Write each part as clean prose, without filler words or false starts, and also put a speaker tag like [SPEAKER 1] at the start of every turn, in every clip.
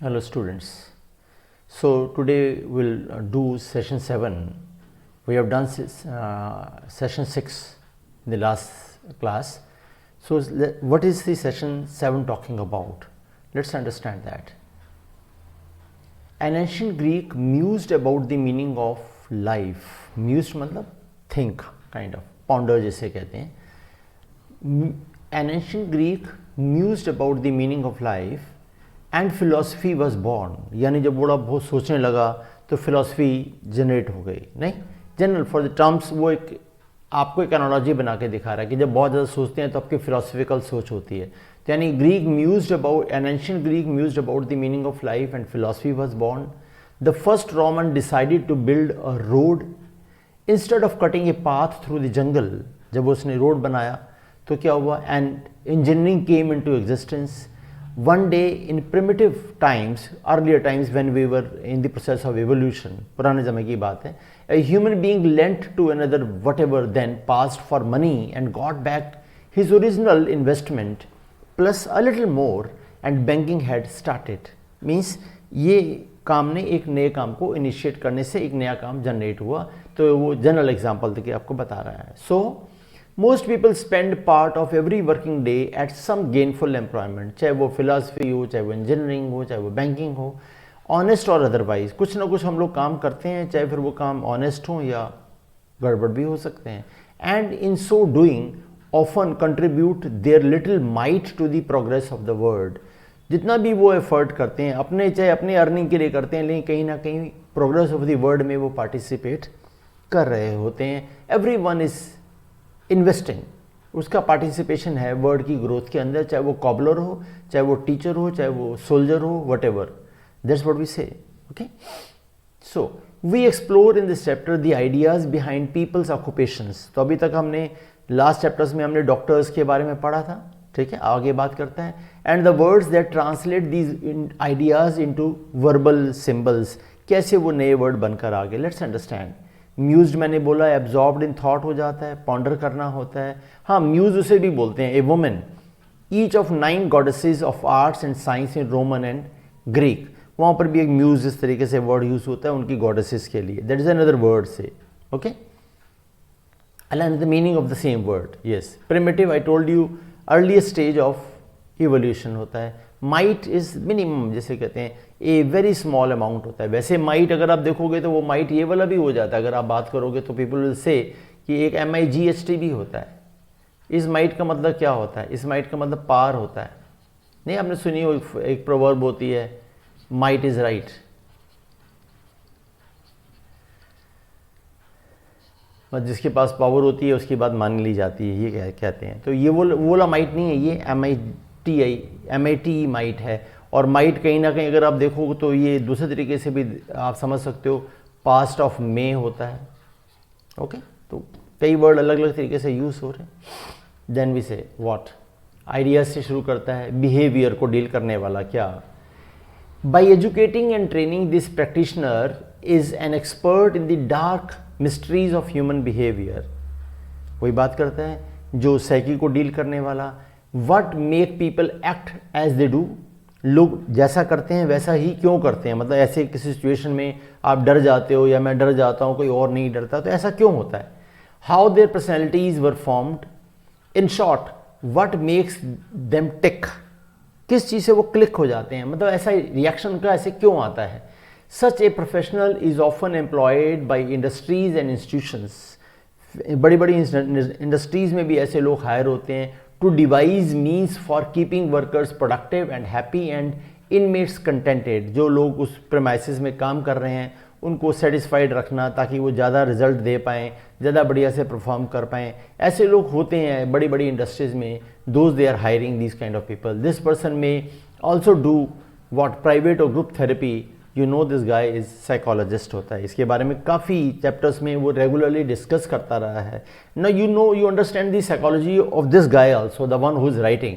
[SPEAKER 1] Hello students. So today we'll do session 7. We have done session 6 in the last class. So what is the session 7 talking about? Let's understand that. An ancient Greek mused about the meaning of life. Mused मतलब think kind of, ponder जिसे कहते हैं. An ancient Greek mused about the meaning of life and philosophy was born. यानी जब बड़ा बहुत सोचने लगा तो फिलोसफी जनरेट हो गई. नहीं, जनरल फॉर द टर्म्स वो एक आपको एक एनालॉजी बना के दिखा रहा है कि जब बहुत ज़्यादा सोचते हैं तो आपकी फिलोसफिकल सोच होती है. तो यानी Greek mused about an ancient Greek mused about the meaning of life and philosophy was born. The first Roman decided to build a road instead of cutting a path through the jungle. जब उसने road बनाया तो क्या हुआ, and engineering came into existence. One day in primitive times, earlier times when we were in the process of evolution, पुराने समय की बात है, a human being lent to another whatever then passed for money and got back his original investment plus a little more and banking had started. Means ये काम ने एक नए काम को इनिशिएट करने से एक नया काम जनरेट हुआ. तो वो जनरल एग्जाम्पल देके आपको बता रहा है. सो Most people spend part of every working day at some gainful employment, चाहे वो फिलासफी हो, चाहे वो इंजीनियरिंग हो, चाहे वो बैंकिंग हो, ऑनेस्ट और अदरवाइज कुछ ना कुछ हम लोग काम करते हैं, चाहे फिर वो काम ऑनेस्ट हो या गड़बड़ भी हो सकते हैं. And in so doing often contribute their little might to the progress of the world. जितना भी वो एफर्ट करते हैं अपने, चाहे अपने अर्निंग के लिए करते हैं, लेकिन कहीं ना कहीं प्रोग्रेस ऑफ द वर्ल्ड में वो पार्टिसिपेट कर रहे होते हैं. एवरी वन इज इन्वेस्टिंग, उसका पार्टिसिपेशन है वर्ड की ग्रोथ के अंदर, चाहे वो कॉबलर हो, चाहे वो टीचर हो, चाहे वो सोल्जर हो, whatever. That's what we say. Okay, so we explore in this chapter the ideas behind people's occupations. तो अभी तक हमने लास्ट चैप्टर्स में हमने डॉक्टर्स के बारे में पढ़ा था. ठीक है, आगे बात करते हैं. And the words that translate these ideas into verbal symbols. कैसे वो नए वर्ड बनकर आ गए, लेट्स अंडरस्टैंड. म्यूज्ड मैंने बोला एब्जॉर्ब्ड इन थॉट हो जाता है, पॉन्डर करना होता है. हाँ, म्यूज उसे भी बोलते हैं. A woman each of 9 goddesses of arts and science in Roman and Greek. वहाँ पर भी एक म्यूज इस तरीके से वर्ड यूज होता है उनकी गॉडेसेस के लिए. दैट इज अनदर वर्ड से. Okay, the meaning of the same word. Yes, primitive I told you earliest stage of evolution होता है. माइट इज मिनिमम, जैसे कहते हैं ए वेरी स्मॉल अमाउंट होता है. वैसे माइट अगर आप देखोगे तो वो माइट ये वाला भी हो जाता है. अगर आप बात करोगे तो पीपल विल से कि एक MIGHT भी होता है. इस माइट का मतलब क्या होता है? इस माइट का मतलब पार होता है. नहीं, आपने सुनी हो एक प्रोवर्ब होती है, माइट इज राइट. जिसके पास पावर होती है उसकी बात मान ली जाती है, ये कहते हैं. तो ये वो वाला माइट नहीं है, ये MIT माइट है. और माइट कहीं ना कहीं अगर आप देखोगे तो ये दूसरे तरीके से भी आप समझ सकते हो, पास्ट ऑफ मे होता है. ओके, तो कई वर्ड अलग अलग तरीके से यूज हो रहे हैं. देन वी से व्हाट, आइडियाज से शुरू करता है, बिहेवियर को डील करने वाला. क्या? By educating and training this practitioner is an expert in the dark mysteries of human behaviour. वही बात करता है जो साइकी को डील करने वाला. What make people act as they do. लोग जैसा करते हैं वैसा ही क्यों करते हैं, मतलब ऐसे किसी सिचुएशन में आप डर जाते हो या मैं डर जाता हूँ, कोई और नहीं डरता, तो ऐसा क्यों होता है. How their personalities were formed. In short, what makes them tick. किस चीज़ से वो क्लिक हो जाते हैं, मतलब ऐसा रिएक्शन का ऐसे क्यों आता है. Such a professional is often employed by industries and institutions. बड़ी बड़ी इंडस्ट्रीज में भी ऐसे लोग हायर होते हैं. To devise means for keeping workers productive and happy and inmates contented. जो लोग उस premises में काम कर रहे हैं उनको satisfied रखना ताकि वो ज़्यादा रिजल्ट दे पाएँ, ज़्यादा बढ़िया से परफॉर्म कर पाएँ. ऐसे लोग होते हैं बड़ी बड़ी इंडस्ट्रीज़ में. Those they are hiring these kind of people. This person may also do what private or group therapy. You know this guy is psychologist होता है. इसके बारे में काफ़ी चैप्टर्स में वो रेगुलरली डिस्कस करता रहा है. Now you understand the psychology of this guy also, the one who is writing.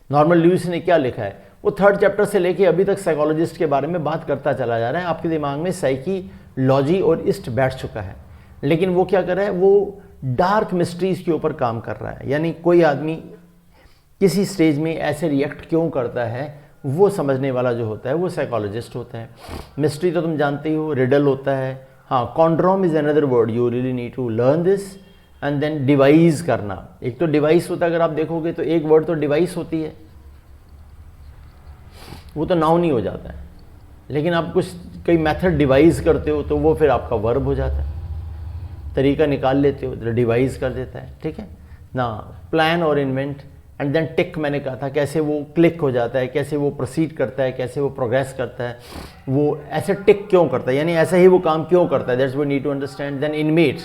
[SPEAKER 1] Norman Lewis ने क्या लिखा है, वो 3rd चैप्टर से लेके अभी तक साइकोलॉजिस्ट के बारे में बात करता चला जा रहा है. आपके दिमाग में साइकोलॉजी और इस्ट बैठ चुका है, लेकिन वो क्या कर रहा है, वो डार्क मिस्ट्रीज के ऊपर काम कर रहा है. यानी कोई आदमी किसी स्टेज में ऐसे रिएक्ट क्यों करता है, वो समझने वाला जो होता है वो साइकोलॉजिस्ट होता है। मिस्ट्री तो तुम जानते ही हो, रिडल होता है। हाँ, conundrum is another word, you really need to learn this. And then devise करना, एक तो डिवाइस होता है, अगर आप देखोगे तो एक वर्ड तो डिवाइस होती है, वो तो नाउन ही हो जाता है, लेकिन आप कुछ कई मेथड डिवाइस करते हो तो वो फिर आपका वर्ब हो जाता है, तरीका निकाल लेते हो तो डिवाइस कर देता है। ठीक है ना, प्लान और इन्वेंट एंड देन टिक, मैंने कहा था कैसे वो क्लिक हो जाता है, कैसे वो प्रोसीड करता है, कैसे वो प्रोग्रेस करता है, वो ऐसे टिक क्यों करता है, यानी ऐसा ही वो काम क्यों करता है, that's we need to understand. Then inmate,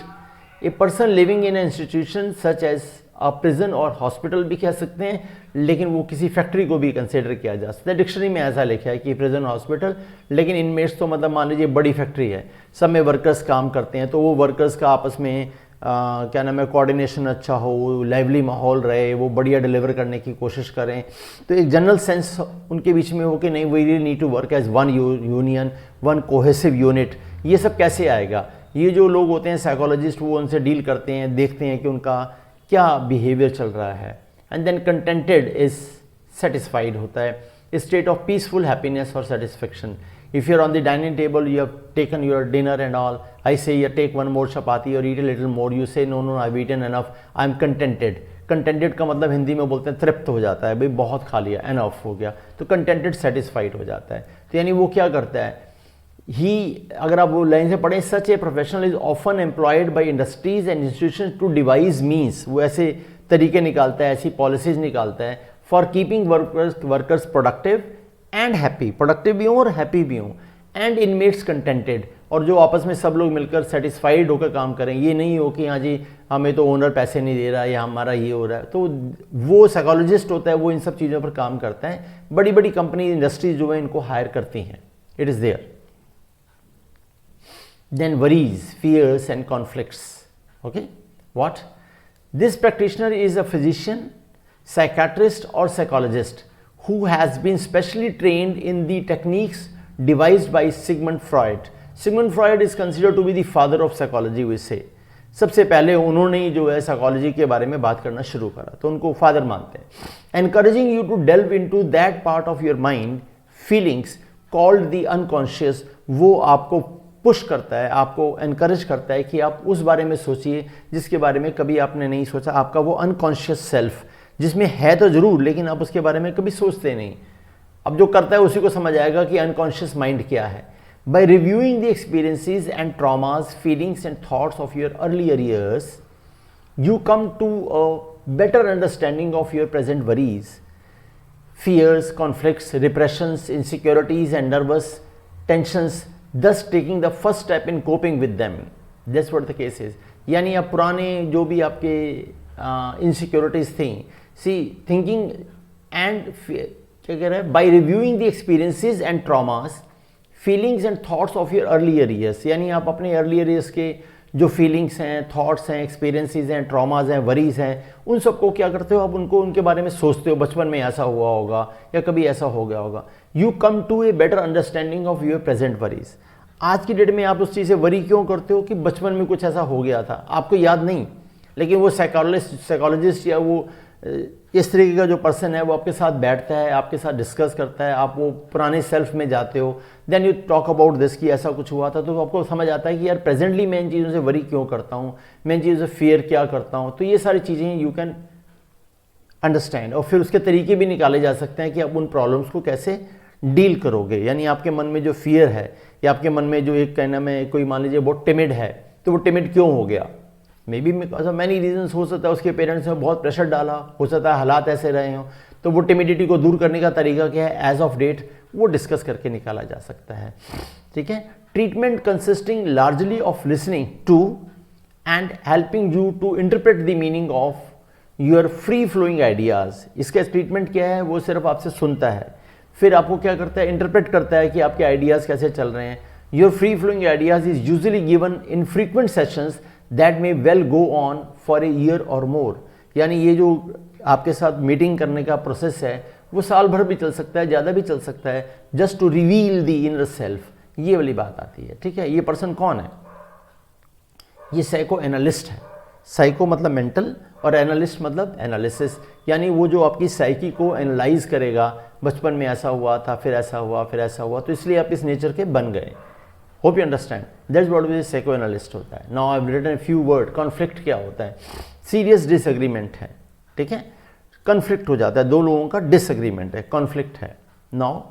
[SPEAKER 1] a person living in an institution such as a prison और हॉस्पिटल भी कह सकते हैं, लेकिन वो किसी फैक्ट्री को भी कंसिडर किया जा सकता है। डिक्शनरी में ऐसा लिखा है कि प्रिजन हॉस्पिटल, लेकिन इनमेट्स तो मतलब मान लीजिए बड़ी फैक्ट्री है, सब में वर्कर्स काम करते हैं, तो वो वर्कर्स का आपस में क्या नाम है, कोऑर्डिनेशन अच्छा हो, लाइवली माहौल रहे, वो बढ़िया डिलीवर करने की कोशिश करें, तो एक जनरल सेंस उनके बीच में हो कि नहीं, we really need to work as one union, one cohesive unit. ये सब कैसे आएगा, ये जो लोग होते हैं साइकोलॉजिस्ट, वो उनसे डील करते हैं, देखते हैं कि उनका क्या बिहेवियर चल रहा है। And then contented is satisfied होता है, स्टेट ऑफ पीसफुल हैप्पीनेस और satisfaction. If you are on the dining table, you have taken your dinner and all, I say you take one more chapati और eat a little more, you say no no I have eaten enough, I am contented. Contented का मतलब हिंदी में बोलते हैं तृप्त हो जाता है, भाई बहुत खा लिया, एनफ हो गया, तो कंटेंटेड सेटिस्फाइड हो जाता है। तो यानी वो क्या करता है, ही, अगर आप वो लाइन से पढ़ें, such a professional is often employed by industries and institution to devise means, वो ऐसे तरीके निकालता है, ऐसी पॉलिसीज निकालता है for keeping workers productive and happy, productive भी हों और हैप्पी भी हों, एंड इनमेट्स कंटेंटेड, और जो आपस में सब लोग मिलकर सेटिस्फाइड होकर काम करें। ये नहीं हो कि हाँ जी हमें तो ओनर पैसे नहीं दे रहा या हमारा ये हो रहा है, तो वो साइकोलॉजिस्ट होता है, वो इन सब चीज़ों पर काम करता है। बड़ी बड़ी कंपनी इंडस्ट्रीज जो है इनको हायर करती हैं, it is there. Then worries, fears and conflicts. Okay, what? This practitioner is a physician, psychiatrist or psychologist who has been specially trained in the techniques devised by Sigmund Freud. Sigmund Freud is considered to be the father of psychology, we say. सबसे पहले उन्होंने ही जो है psychology के बारे में बात करना शुरू करा, तो उनको फादर मानते हैं। Encouraging you to delve into that part of your mind, feelings called the unconscious, वो आपको पुश करता है, आपको एनकरेज करता है कि आप उस बारे में सोचिए जिसके बारे में कभी आपने नहीं सोचा, आपका वो अनकॉन्शियस सेल्फ जिसमें है तो जरूर, लेकिन आप उसके बारे में कभी सोचते नहीं। अब जो करता है उसी को समझ आएगा कि अनकॉन्शियस माइंड क्या है। By reviewing the experiences and traumas, feelings and thoughts of your earlier years, you come to a better understanding of your present worries, fears, conflicts, repressions, insecurities and nervous tensions, thus taking the first step in coping with them. That's what the case is. यानी आप पुराने जो भी आपके insecurities थी, see thinking and क्या कह रहा है, by reviewing the experiences and traumas, feelings and thoughts of your earlier years, यानी आप अपने earlier years के जो फीलिंग्स हैं, थॉट्स हैं, एक्सपीरियंसेस हैं, ट्रॉमाज हैं, वरीज हैं, उन सबको क्या करते हो आप, उनको उनके बारे में सोचते हो, बचपन में ऐसा हुआ होगा या कभी ऐसा हो गया होगा। You come to a better understanding of your present worries. आज की डेट में आप उस चीज़ से वरी क्यों करते हो कि बचपन में कुछ ऐसा हो गया था, आपको याद नहीं, लेकिन वो साइकोलॉजिस्ट या वो इस तरीके का जो पर्सन है वो आपके साथ बैठता है, आपके साथ डिस्कस करता है, आप वो पुराने सेल्फ में जाते हो, then you talk about this कि ऐसा कुछ हुआ था, तो आपको समझ आता है कि यार प्रेजेंटली मैं इन चीज़ों से वरी क्यों करता हूँ, मैं इन चीज़ों से फियर क्या करता हूँ। तो ये सारी चीज़ें यू कैन अंडरस्टैंड, और फिर उसके तरीके भी निकाले जा सकते हैं कि आप उन प्रॉब्लम्स को कैसे डील करोगे। यानी आपके मन में जो फियर है या आपके मन में जो एक कहना में कोई मान लीजिए बहुत टिमिड है, तो वो टिमिड क्यों हो गया, मे बी मैनी रीजन्स हो सकता है, उसके पेरेंट्स ने बहुत प्रेशर डाला, हो सकता है हालात ऐसे रहे हों, तो वो टिमिडिटी को दूर करने का तरीका क्या है एज ऑफ डेट वो डिस्कस करके निकाला जा सकता है। ठीक है, treatment consisting largely of listening to and helping you to interpret the meaning of your free flowing ideas. इसका ट्रीटमेंट क्या है, वो सिर्फ आपसे सुनता है, फिर आपको क्या करता है, इंटरप्रेट करता है कि आपके आइडियाज़ कैसे चल रहे हैं। Your free flowing ideas is usually given in frequent sessions that may well go on for a year और मोर। यानी ये जो आपके साथ मीटिंग करने का प्रोसेस है वो साल भर भी चल सकता है, ज़्यादा भी चल सकता है, just to reveal the inner self, ये वाली बात आती है। ठीक है, ये पर्सन कौन है, ये साइको एनालिस्ट है। साइको मतलब मेंटल और एनालिस्ट मतलब एनालिसिस, यानी वो जो आपकी साइकी को एनालाइज करेगा, बचपन में ऐसा हुआ था, फिर ऐसा हुआ, फिर ऐसा हुआ, तो इसलिए आप इस नेचर के बन गए। Hope you understand, that's what is psychoanalyst होता है। Now I have written a few word. Conflict क्या होता है? सीरियस डिसएग्रीमेंट है, ठीक है, कॉन्फ्लिक्ट हो जाता है, दो लोगों का डिसएग्रीमेंट है, कॉन्फ्लिक्ट है। नाउ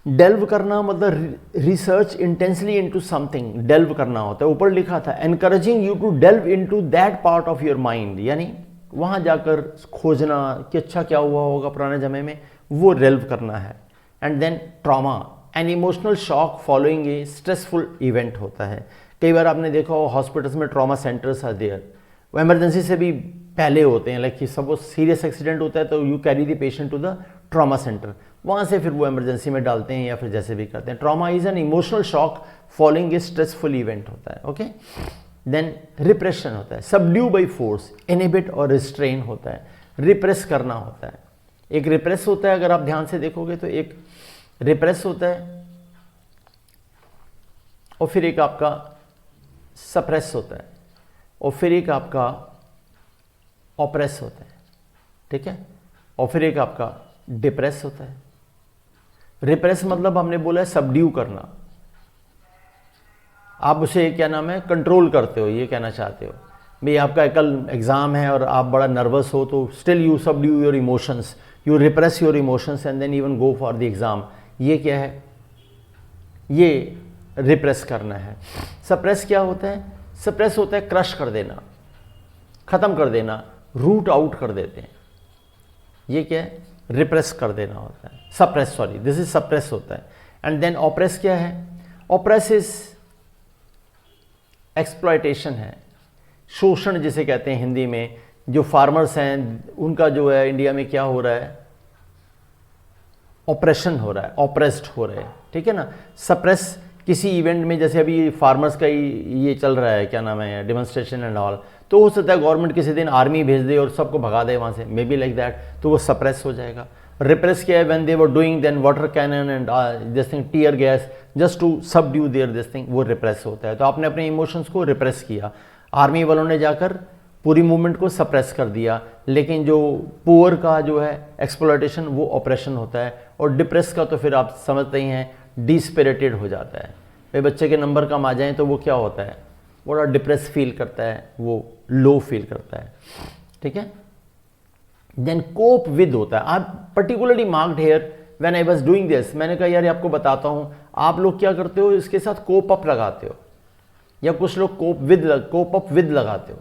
[SPEAKER 1] डेल्व करना मतलब research intensely into something, delve करना होता है। ऊपर लिखा था encouraging you to delve into that part of your mind, यानी वहां जाकर खोजना कि अच्छा क्या हुआ होगा पुराने समय में, वो डेल्व करना है। And then trauma, an emotional shock following a stressful event होता है। कई बार आपने देखा हो हॉस्पिटल्स में ट्रॉमा सेंटर्स आर देयर, वो इमरजेंसी से भी पहले होते हैं। लाइक सपोज सीरियस एक्सीडेंट होता है तो you carry the patient to the trauma centre, वहाँ से फिर वो इमरजेंसी में डालते हैं या फिर जैसे भी करते हैं। Trauma is an emotional shock following a stressful event होता है। ओके, देन रिप्रेशन होता है, सबड्यू बाई फोर्स, इनहिबिट और रिस्ट्रेन होता है, रिप्रेस करना होता है। एक रिप्रेस होता है, अगर आप ध्यान से देखोगे तो एक रिप्रेस होता है और फिर एक आपका सप्रेस होता है और फिर एक आपका ऑप्रेस होता है, ठीक है, और फिर एक आपका डिप्रेस होता है। रिप्रेस मतलब हमने बोला है सबड्यू करना, आप उसे क्या नाम है कंट्रोल करते हो, ये कहना चाहते हो भाई आपका कल एग्जाम है और आप बड़ा नर्वस हो तो still you subdue your emotions, you repress your emotions and then even go for the exam. ये क्या है? ये रिप्रेस करना है। सप्रेस क्या होता है? सप्रेस होता है क्रश कर देना, खत्म कर देना, रूट आउट कर देते हैं। ये क्या है? रिप्रेस कर देना होता है, suppress, sorry this is suppress होता है। एंड देन ऑप्रेस क्या है? ऑप्रेस इज एक्सप्लॉयटेशन है, शोषण जिसे कहते हैं हिंदी में। जो फार्मर्स हैं उनका जो है इंडिया में क्या हो रहा है? ऑपरेशन हो रहा है, ऑप्रेस्ड हो रहे हैं, ठीक है ना। सप्रेस किसी इवेंट में, जैसे अभी फार्मर्स का ये चल रहा है, क्या नाम है, डेमोन्स्ट्रेशन एंड ऑल, तो हो सकता है गवर्नमेंट किसी दिन आर्मी भेज दे और सबको भगा दे वहाँ से, मे बी लाइक दैट, तो वो सप्रेस हो जाएगा। रिप्रेस क्या है? When they were doing then water cannon and this thing, tear gas, just to subdue their this thing, वो रिप्रेस होता है। तो आपने अपने इमोशंस को रिप्रेस किया, आर्मी वालों ने जाकर पूरी मूवमेंट को सप्रेस कर दिया। लेकिन जो पुअर का जो है एक्सप्लॉयटेशन, वो ऑपरेशन होता है। और डिप्रेस का तो फिर आप समझते ही हैं, डिस्पिरिटेड हो जाता है। भाई बच्चे के नंबर कम आ जाएं तो वो क्या होता है? बड़ा डिप्रेस फील करता है, वो लो फील करता है, ठीक है। देन कोप विद होता है। आप particularly marked here when I was doing this, मैंने कहा यार आपको बताता हूं, आप लोग क्या करते हो, इसके साथ कोप अप लगाते हो, या कुछ लोग कोप अप विद लगाते हो।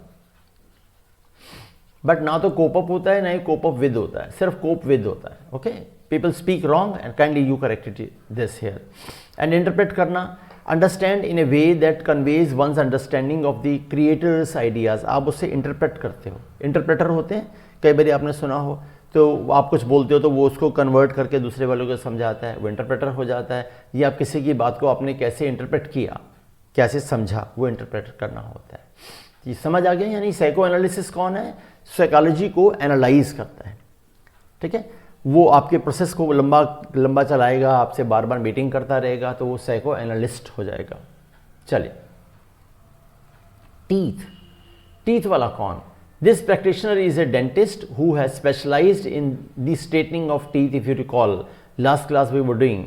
[SPEAKER 1] बट ना तो कोप अप होता है ना ही कोप अप विद होता है, सिर्फ कोप विद होता है। Okay, people speak wrong and kindly you corrected this here. And interpret करना, understand in a way that conveys one's understanding of the creator's ideas, आप उससे इंटरप्रेट करते हो। इंटरप्रेटर होते हैं, कई बार आपने सुना हो, तो आप कुछ बोलते हो तो वो उसको कन्वर्ट करके दूसरे वालों को समझाता है, वो इंटरप्रेटर हो जाता है। या आप किसी की बात को आपने कैसे इंटरप्रेट किया, कैसे समझा, वो इंटरप्रेट करना होता है। ये समझ आ गया? यानी साइको एनालिसिस कौन है? साइकोलॉजी को एनालाइज करता है, ठीक है। वो आपके प्रोसेस को लंबा चलाएगा, आपसे बार बार मीटिंग करता रहेगा, तो वो साइको एनालिस्ट हो जाएगा। चलिए, टीथ वाला कौन? This practitioner is a dentist who has specialised in the straightening of teeth, if you recall last class we were doing,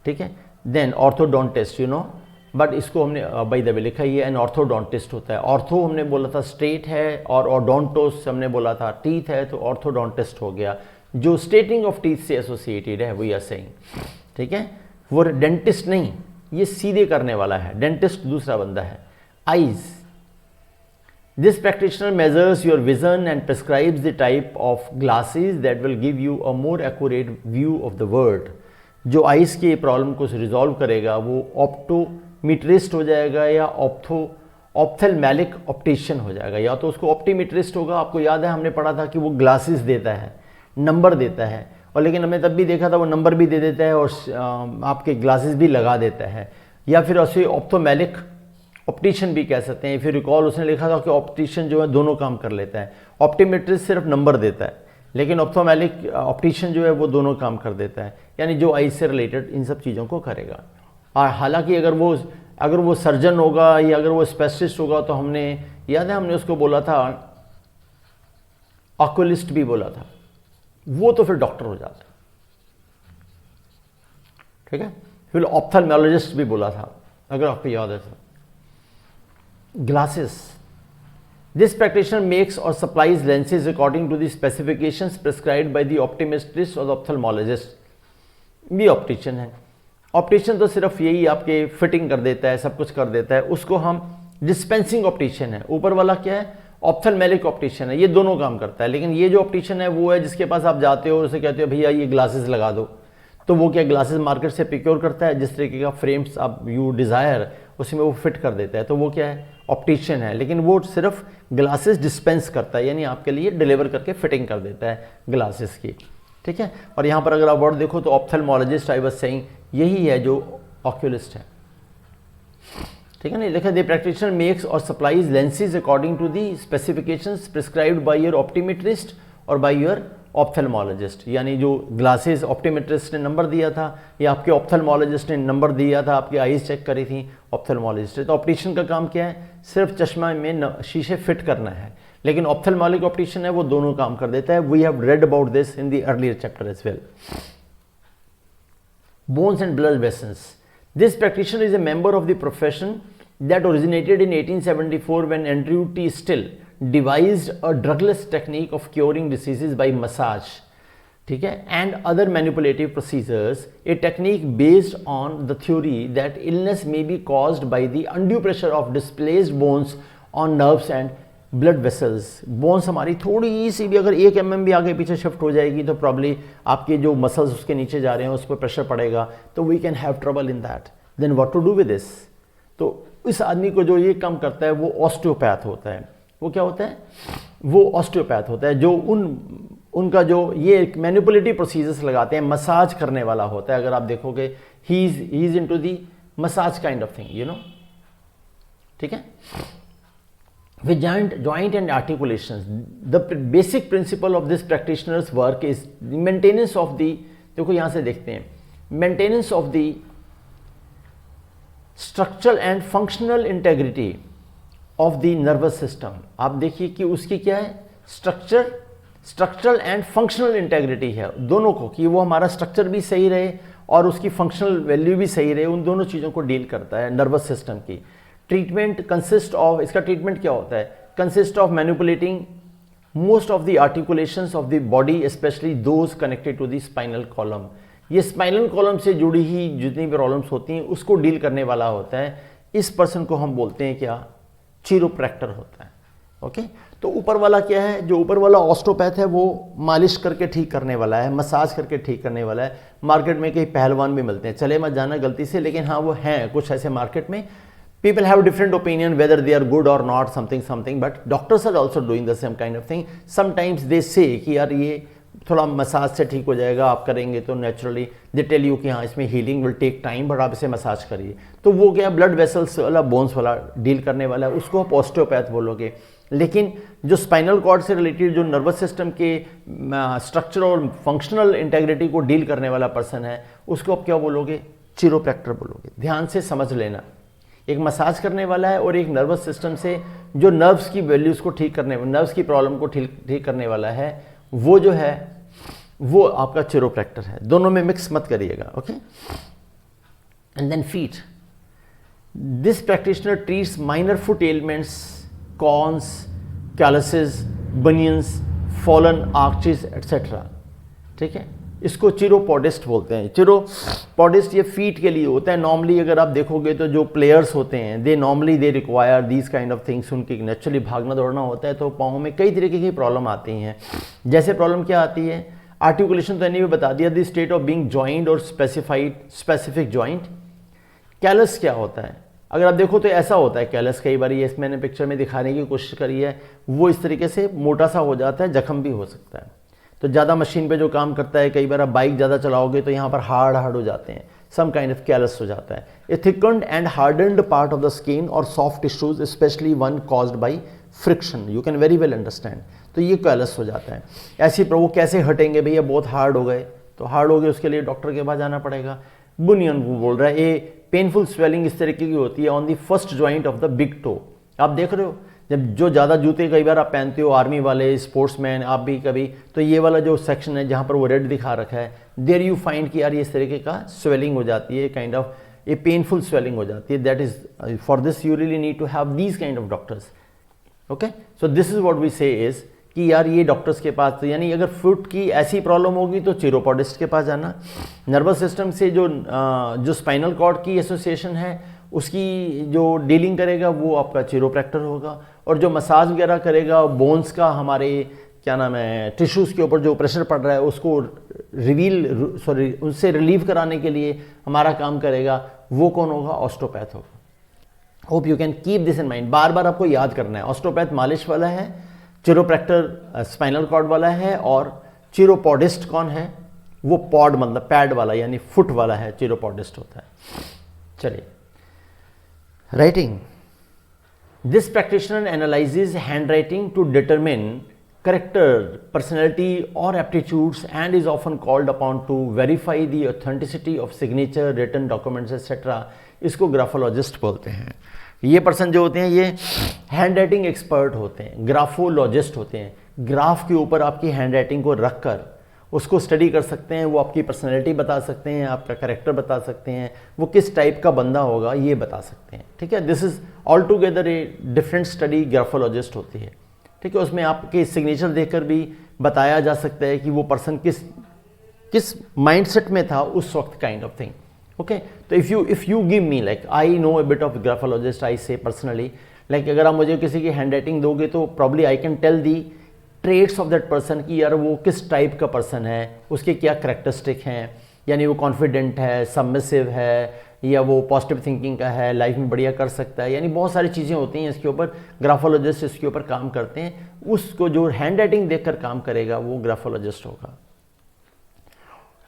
[SPEAKER 1] ठीक है। Then orthodontist, you know, but इसको हमने बाय द वे लिखा ही है, एन ऑर्थोडोंटिस्ट होता है। Ortho हमने बोला था स्ट्रेट है, और ओडोंटोस हमने बोला था टीथ है, तो ऑर्थोडोंटिस्ट हो गया, जो स्ट्रेटनिंग ऑफ टीथ से एसोसिएटेड है, वी आर सेइंग, ठीक है। वो डेंटिस्ट नहीं, ये सीधे करने वाला है, डेंटिस्ट दूसरा बंदा है। Eyes, this practitioner measures your vision and prescribes the type of glasses that will give you a more accurate view of the world. जो आइज की प्रॉब्लम को रिजॉल्व करेगा वो ऑप्टोमीट्रिस्ट हो जाएगा या ऑप्थेलमैलिक ऑप्टिशियन हो जाएगा। या तो उसको ऑप्टीमीट्रिस्ट होगा, आपको याद है हमने पढ़ा था कि वो ग्लासेस देता है, नंबर देता है, और लेकिन हमने तब भी देखा था वो नंबर भी दे देता है और आपके ग्लासेस भी लगा देता है। या फिर उसे ऑप्थोमेलिक ऑप्टिशियन भी कह सकते हैं। फिर रिकॉल उसने लिखा था कि ऑप्टिशियन जो है दोनों काम कर लेता है, ऑप्टीमेट्रिस्ट सिर्फ नंबर देता है, लेकिन ऑप्थोमेलिक ऑप्टिशियन जो है वो दोनों काम कर देता है, यानी जो आई से रिलेटेड इन सब चीज़ों को करेगा। और हालांकि अगर वो सर्जन होगा या अगर वो स्पेशलिस्ट होगा, तो हमने याद है हमने उसको बोला था ऑक्यूलिस्ट भी बोला था, वो तो फिर डॉक्टर हो जाता, ठीक है। फिर ऑप्थेल्मोलॉजिस्ट भी बोला था, अगर आपको याद है तो। ग्लासेस, दिस प्रैक्टिशनर मेक्स और supplies lenses according to the specifications prescribed by the optometrist और ऑप्थेल्मोलॉजिस्ट। भी ऑप्टिशियन है। ऑप्टिशियन तो सिर्फ यही आपके फिटिंग कर देता है, सब कुछ कर देता है, उसको हम डिस्पेंसिंग ऑप्टिशियन है। ऊपर वाला क्या है, ऑप्थेल्मेटिक ऑप्टिशियन है, ये दोनों काम करता है। लेकिन ये जो ऑप्टिशियन है वो है जिसके पास आप जाते हो, उसे कहते हो भैया ये ग्लासेस लगा दो, तो वो क्या ग्लासेस मार्केट से प्रिक्योर करता है, जिस तरीके का फ्रेम्स आप यू डिज़ायर उसमें वो फिट कर देता है, तो वो क्या है, ऑप्टिशियन है। लेकिन वो सिर्फ ग्लासेस डिस्पेंस करता है, यानी आपके लिए डिलीवर करके फिटिंग कर देता है ग्लासेस की, ठीक है। और यहाँ पर अगर आप वर्ड देखो तो ऑप्थेल्मोलॉजिस्ट आई वाज सेइंग यही है जो ऑक्यूलिस्ट है, ठीक है ना। देखा, द प्रैक्टिशनर मेक्स और supplies lenses according to the specifications prescribed by your optometrist और बाय योर ऑप्थेल्मोलॉजिस्ट। यानी जो ग्लासेस ऑप्टिमेट्रिस्ट ने नंबर दिया था या आपके ऑप्थेल्मोलॉजिस्ट ने नंबर दिया था, आपकी आईज चेक करी थी ऑप्थेल्मोलॉजिस्ट। तो ऑप्टिशियन का काम क्या है, सिर्फ चश्मा में शीशे फिट करना है। लेकिन ऑप्थेल्मोलॉजिक ऑप्टिशियन है वो दोनों काम कर देता है। We have read about this in the earlier chapter as well. Bones and blood vessels, this practitioner is a member of the profession that originated in 1874 when Andrew T. Still devised a drugless technique of curing diseases by massage, ठीक है, and other manipulative procedures, a technique based on the theory that illness may be caused by the undue pressure of displaced bones on nerves and blood vessels. bones हमारी थोड़ी सी भी अगर 1 mm भी आगे पीछे shift हो जाएगी तो प्रॉब्ली आपके जो मसल्स उसके नीचे जा रहे हैं उस पर प्रेशर पड़ेगा, तो we can have trouble in that. Then what to do with this? तो इस आदमी को जो ये काम करता है वो ऑस्टियोपैथ होता है। वो क्या होता है, वो ऑस्टियोपैथ होता है, जो उनका जो ये मैनिपुलेटिव प्रोसीजर्स लगाते हैं, मसाज करने वाला होता है। अगर आप देखोगे he is into the massage kind of thing, you know, ठीक है। With joint and articulations, the basic principle of this practitioners work is maintenance of the, देखो यहां से देखते हैं, maintenance of the structural and functional integrity of the nervous system. आप देखिए कि उसकी क्या है, स्ट्रक्चरल एंड फंक्शनल इंटेग्रिटी है दोनों को, कि वो हमारा स्ट्रक्चर भी सही रहे और उसकी फंक्शनल वैल्यू भी सही रहे, उन दोनों चीज़ों को डील करता है नर्वस सिस्टम की। ट्रीटमेंट कंसिस्ट ऑफ, इसका ट्रीटमेंट क्या होता है, consist of manipulating most of the articulations of the body, specially those connected to the spinal column. ये स्पाइनल कॉलम से जुड़ी ही जितनी भी प्रॉब्लम्स होती हैं उसको डील करने वाला होता है। इस पर्सन को हम बोलते हैं क्या, चिरोप्रैक्टर होता है, ओके। तो ऊपर वाला क्या है, जो ऊपर वाला ऑस्टियोपैथ है वो मालिश करके ठीक करने वाला है, मसाज करके ठीक करने वाला है। मार्केट में कई पहलवान भी मिलते हैं, चले मत जाना गलती से, लेकिन हाँ वो हैं कुछ ऐसे मार्केट में। People have different opinion whether they are good or not, something, but doctors are also doing the same kind of thing. Sometimes they say कि यार ये थोड़ा मसाज से ठीक हो जाएगा, आप करेंगे तो नेचुरली दे टेल यू कि हाँ इसमें healing will take time, but आप इसे मसाज करिए। तो वो क्या, ब्लड वेसल्स वाला, बोन्स वाला डील करने वाला है, उसको आप ऑस्टियोपैथ बोलोगे। लेकिन जो स्पाइनल कॉर्ड से रिलेटेड, जो नर्वस सिस्टम के स्ट्रक्चर और फंक्शनल इंटेग्रिटी को डील करने वाला पर्सन है, उसको आप क्या बोलोगे, चिरोप्रैक्टर बोलोगे। ध्यान से समझ लेना, एक मसाज करने वाला है और एक नर्वस सिस्टम से जो नर्व्स की वैल्यूज को ठीक करने, नर्व्स की प्रॉब्लम को ठीक करने वाला है, वो जो है वो आपका चिरोप्रैक्टर है। दोनों में मिक्स मत करिएगा, okay. And then feet, this practitioner treats minor foot ailments, corns, calluses, bunions, fallen arches etcetera, ठीक है। इसको चिरोपोडिस्ट बोलते हैं। चिरोपोडिस्ट ये फीट के लिए होता है। नॉर्मली अगर आप देखोगे तो जो प्लेयर्स होते हैं they require these kind of things. उनकी नेचुरली भागना दौड़ना होता है तो पाँव में कई तरीके की प्रॉब्लम आती हैं। जैसे प्रॉब्लम क्या आती है, आर्टिकुलेशन तो एनीवे बता दिया, the state of being joint और स्पेसिफिक जॉइंट। कैलस क्या होता है, अगर आप देखो तो ऐसा होता है कैलस, कई बार ये मैंने पिक्चर में दिखाने की कोशिश करी है, वो इस तरीके से मोटा सा हो जाता है, जख्म भी हो सकता है। तो ज़्यादा मशीन पे जो काम करता है, कई बार आप बाइक ज़्यादा चलाओगे तो यहाँ पर हार्ड हो जाते हैं, सम काइंड ऑफ कैलस हो जाता है। A thickened and hardened part of the skin और soft tissues, especially one caused by friction, you can very well understand. तो ये कैलस हो जाता है। ऐसी वो कैसे हटेंगे भैया, बहुत हार्ड हो गए, तो हार्ड हो गए उसके लिए डॉक्टर के पास जाना पड़ेगा। बुनियन वो बोल रहा है, ए पेनफुल स्वेलिंग इस तरीके की होती है on the first joint of the big toe. आप देख रहे हो जब जो ज़्यादा जूते कई बार आप पहनते हो, आर्मी वाले, स्पोर्ट्समैन, आप भी कभी, तो ये वाला जो सेक्शन है जहाँ पर वो रेड दिखा रखा है, देयर यू फाइंड कि यार इस तरीके का स्वेलिंग हो जाती है, kind of a painful swelling हो जाती है. That is for this you really need to have these kind of doctors. Okay, so this is what we say is कि यार ये डॉक्टर्स के पास, यानी अगर फुट की ऐसी प्रॉब्लम होगी तो चिरोपॉडिस्ट के पास जाना. नर्वस सिस्टम से जो स्पाइनल कॉर्ड की एसोसिएशन है उसकी जो डीलिंग करेगा वो आपका चिरोप्रैक्टर होगा, और जो मसाज वगैरह करेगा बोन्स का, हमारे क्या नाम है, टिश्यूज़ के ऊपर जो प्रेशर पड़ रहा है उसको उससे रिलीव कराने के लिए हमारा काम करेगा, वो कौन होगा? ऑस्टोपैथ होगा. Hope you can keep this in mind. बार बार आपको याद करना है, ऑस्टोपैथ मालिश वाला है, चिरोप्रैक्टर स्पाइनल कॉर्ड वाला है, और चिरोपॉडिस्ट कौन है? वो पॉड मतलब पैड वाला यानी फुट वाला है, चिरोपॉडिस्ट होता है. चलिए, writing. This practitioner analyses handwriting to determine character, personality or aptitudes and is often called upon to verify the authenticity of signature, written documents etc. इसको ग्राफोलॉजिस्ट बोलते हैं. ये पर्सन जो होते हैं ये हैंड राइटिंग एक्सपर्ट होते हैं, ग्राफोलॉजिस्ट होते हैं. ग्राफ के ऊपर आपकी हैंड राइटिंग को रख कर उसको स्टडी कर सकते हैं, वो आपकी पर्सनैलिटी बता सकते हैं, आपका कैरेक्टर बता सकते हैं, वो किस टाइप का बंदा होगा ये बता सकते हैं. ठीक है, this is all together a different study graphologist होती है. ठीक है, उसमें आपके सिग्नेचर देखकर भी बताया जा सकता है कि वो पर्सन किस माइंडसेट में था उस वक्त, काइंड ऑफ थिंग. ओके, तो if you give me like I know a bit of graphologist, I say personally like अगर आप मुझे किसी की हैंड राइटिंग दोगे तो probably I can tell the traits of that person कि यार वो किस टाइप का पर्सन है, उसके क्या करेक्टरिस्टिक हैं, यानी वो कॉन्फिडेंट है, सबमिसिव है, या वो पॉजिटिव थिंकिंग का है, लाइफ में बढ़िया कर सकता है, यानी बहुत सारी चीज़ें होती हैं इसके ऊपर. ग्राफोलॉजिस्ट इसके ऊपर काम करते हैं, उसको जो हैंड राइटिंग देखकर काम करेगा वो ग्राफोलॉजिस्ट होगा.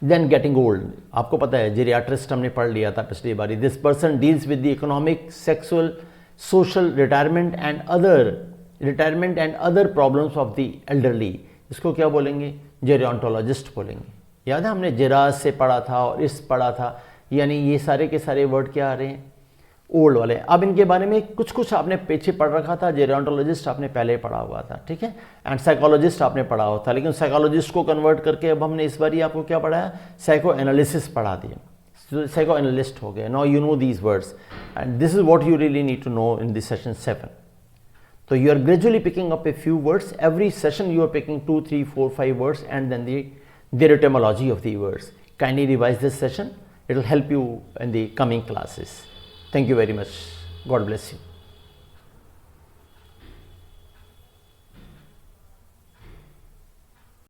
[SPEAKER 1] देन गेटिंग ओल्ड, आपको पता है जेरियाट्रिस्ट हमने पढ़ लिया था पिछली बारी. This person deals with the economic, sexual, social, retirement and other problems of the elderly. इसको क्या बोलेंगे? जेरियोंटोलॉजिस्ट बोलेंगे. याद है हमने जेरास से पढ़ा था और इस पढ़ा था, यानी ये सारे के सारे वर्ड क्या आ रहे हैं? ओल्ड वाले. अब इनके बारे में कुछ आपने पीछे पढ़ रखा था. जेरियोंटोलॉजिस्ट आपने पहले पढ़ा हुआ था, ठीक है, एंड साइकोलॉजिस्ट आपने पढ़ा हुआ था, लेकिन साइकोलॉजिस्ट को कन्वर्ट करके अब हमने इस बार आपको क्या पढ़ाया? साइको एनालिसिस पढ़ा दिया, साइको एनालिस्ट हो गए. Now you know these words and this is what you really need to know in this session 7. So you are gradually picking up a few words. Every session you are picking 2, 3, 4, 5 words and then the etymology of the words. Kindly revise this session. It will help you in the coming classes. Thank you very much. God bless you.